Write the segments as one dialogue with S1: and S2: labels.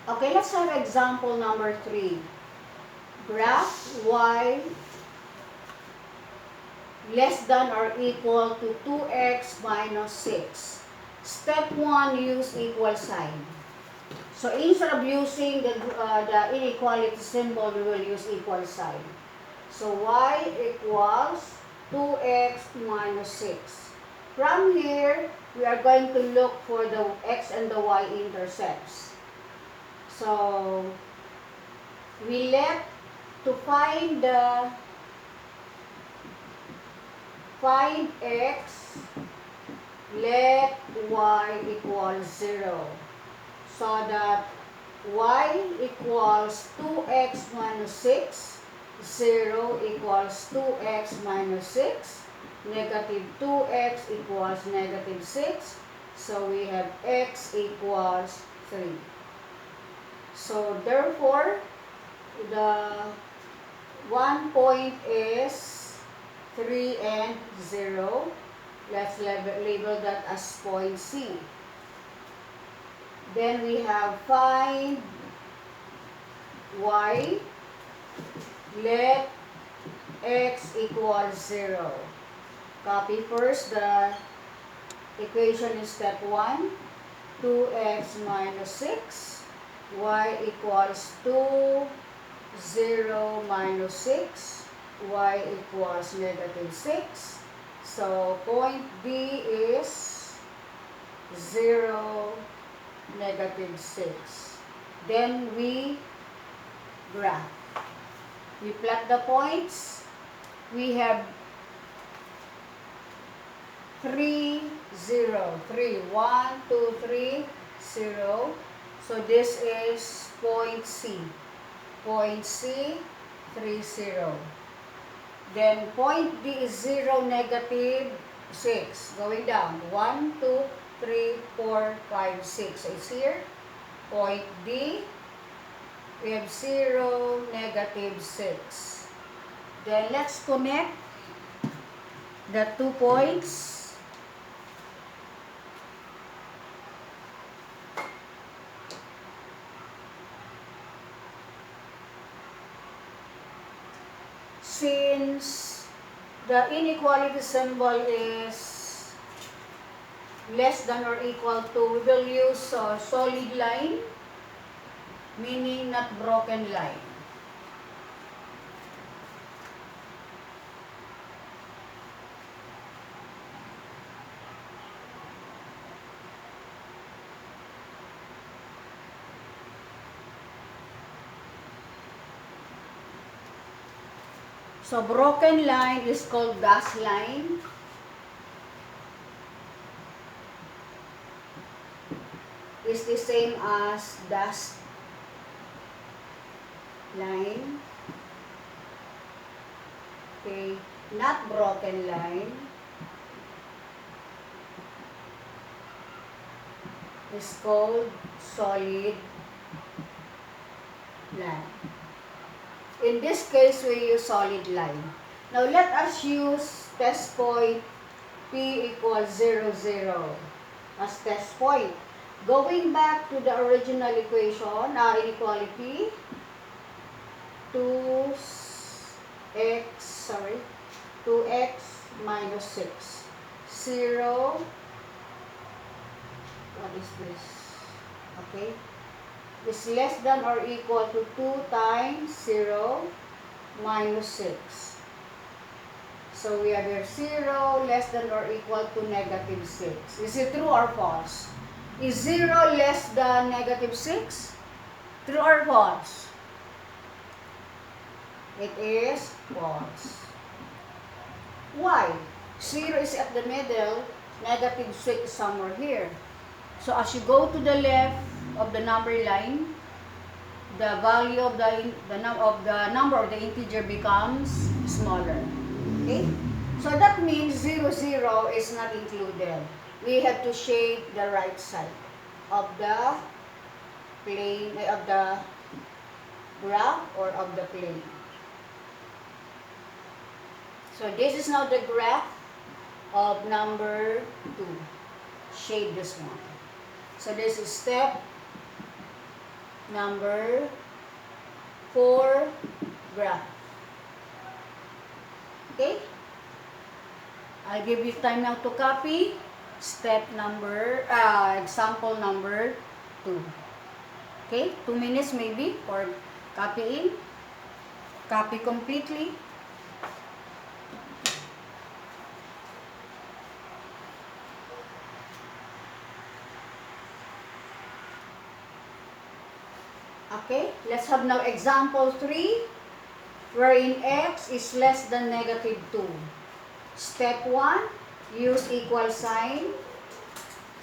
S1: Okay, let's have example number 3. Graph y less than or equal to 2x minus 6. Step 1, use equal sign. So instead of using the inequality symbol, we will use equal sign. So y equals 2x minus 6. From here, we are going to look for the x and the y intercepts. So we let to find x, let y equals 0. So that y equals 2x minus 6, 0 equals 2x minus 6, negative 2x equals negative 6. So we have x equals 3. So therefore, the 1 point is 3 and 0. Let's label that as point C. Then we have find y, let x equals 0. Copy first the equation in step 1, 2x minus 6, y equals 2, 0 minus 6, y equals negative 6. So point B is 0, negative 6. Then we graph. We plot the points. We have 3, 0. 3, 1, 2, 3, 0. So this is point C. Point C, 3, 0. Then point D is 0, negative 6. Going down. 1, 2, 3, 4, 5, 6. It's here. Point D, we have 0, negative 6. Then let's connect the 2 points. Since the inequality symbol is less than or equal to, we will use a solid line, meaning not broken line. So broken line is called gas line. Is the same as dust line. Okay, not broken line is called solid line. In this case, we use solid line. Now let us use test point P equals 0, 0 as test point. Going back to the original equation, inequality, 2x minus 6. 0, what is this? Okay. Is less than or equal to 2 times 0 minus 6. So we have here 0 less than or equal to negative 6. Is it true or false? Is 0 less than negative 6? True or false? It is false. Why? 0 is at the middle, negative 6 is somewhere here. So as you go to the left of the number line, the value of the number of the integer becomes smaller. Okay? So that means 0, 0 is not included. We have to shade the right side of the plane, of the graph or of the plane. So this is now the graph of number 2. Shade this one. So this is step number 4 graph. Okay? I'll give you time now to copy example number 2. Okay? 2 minutes maybe for copying. Copy completely. Okay, let's have now example 3, wherein x is less than negative 2. Step 1, use equal sign.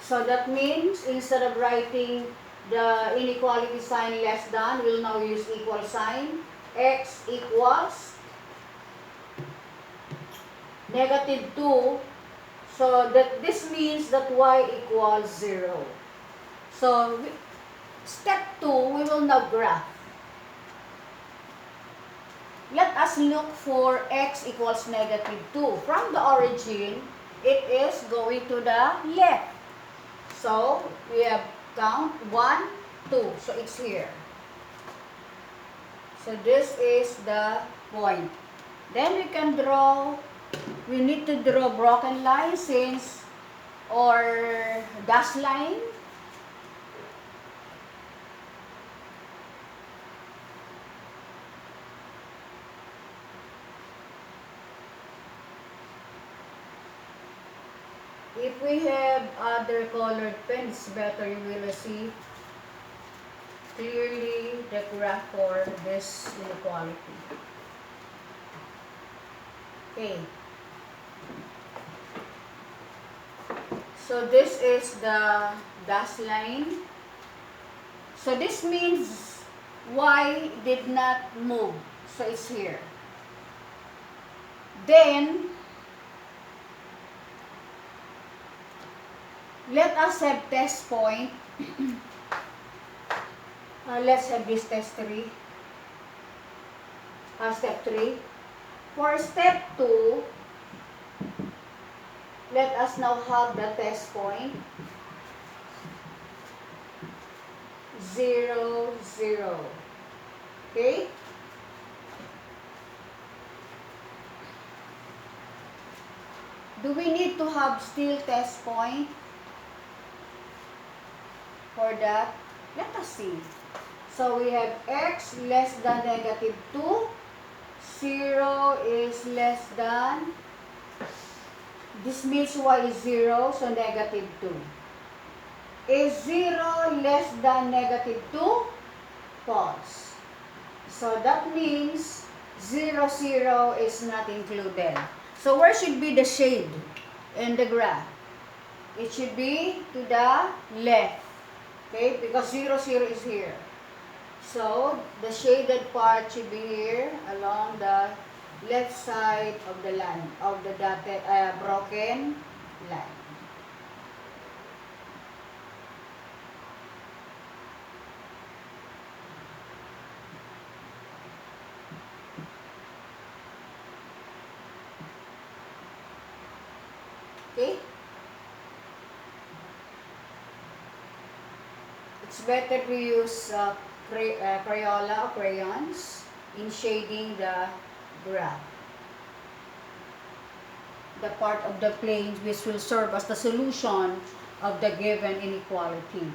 S1: So that means instead of writing the inequality sign less than, we'll now use equal sign. X equals negative 2. So that this means that y equals 0. So step 2, we will now graph. Let us look for x equals negative 2. From the origin, it is going to the left. So we have count 1, 2. So it's here. So this is the point. Then we need to draw broken line or dash line. If we have other colored pens, better you will see clearly the graph for this inequality. Okay. So this is the dash line. So this means y did not move. So it's here. Then let us have test point. Let's have this test 3. Step 3. For step 2, let us now have the test point. 0, 0. Okay? Do we need to have still test point? For that, let us see. So we have x less than negative 2. 0 is less than, this means y is 0, so negative 2. Is 0 less than negative 2? False. So that means 0, 0 is not included. So where should be the shade in the graph? It should be to the left. Okay, because 0, 0 is here. So, the shaded part should be here along the left side of the line, of the dotted, broken line. Okay? It's better to use Crayola or crayons in shading the graph. The part of the plane which will serve as the solution of the given inequality.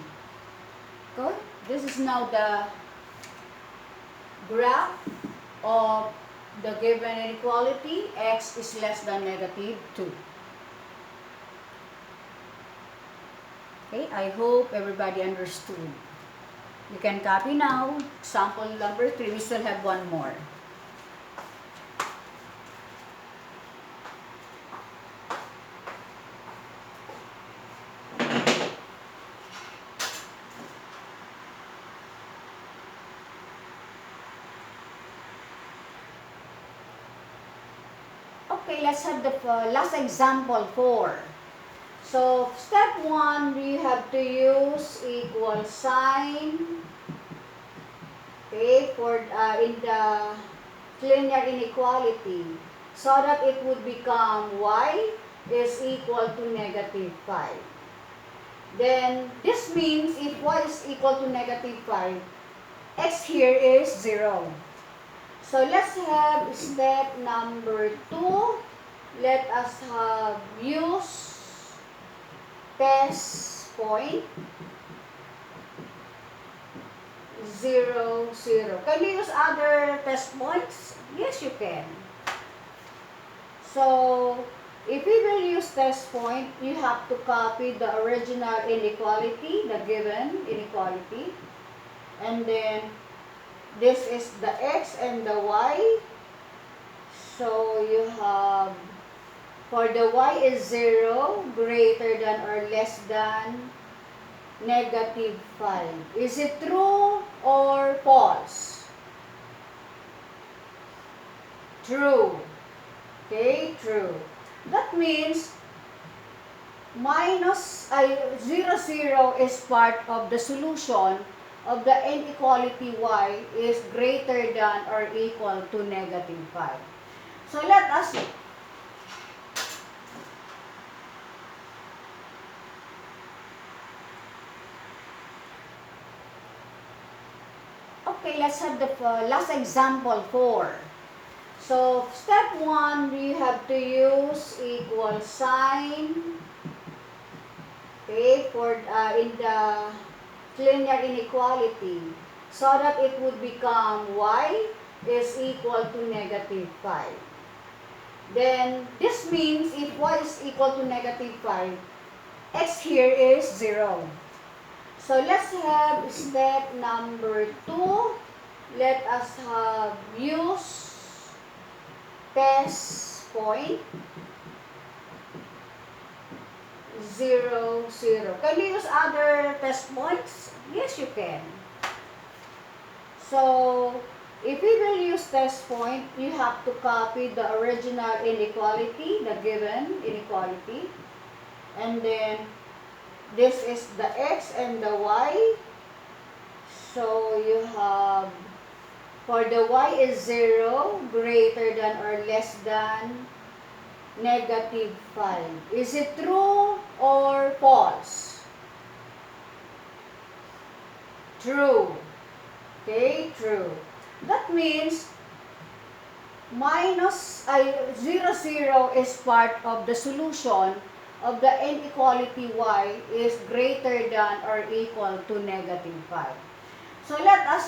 S1: Okay? This is now the graph of the given inequality. X is less than negative 2. Okay, I hope everybody understood. You can copy now. Sample number 3. We still have one more. Okay, let's have the last example 4. So, step 1, we have to use equal sign. Okay, for in the linear inequality, so that it would become y is equal to negative 5. Then, this means if y is equal to negative 5, x here is 0. So let's have step number 2. Let us have use test point 0, 0. Can you use other test points? Yes, you can. So, if we will use test point, you have to copy the original inequality, the given inequality. And then, this is the x and the y. So, you have, for the y is 0, greater than or less than negative 5. Is it true or false? True. Okay, true. That means minus 0, 0 is part of the solution of the inequality y is greater than or equal to negative 5. So let us okay, let's have the last example 4. So, step 1, we have to use equal sign, okay, for in the linear inequality, so that it would become y is equal to negative 5. Then, this means if y is equal to negative 5, x here is 0. So, let's have step number 2. Let us have use test point 0, 0. Can you use other test points? Yes, you can. So, if we will use test point, you have to copy the original inequality, the given inequality. And then, this is the x and the y. So, you have, for the y is 0, greater than or less than negative 5. Is it true or false? True. Okay, true. That means minus 0, 0 is part of the solution of the inequality y is greater than or equal to negative 5. So let us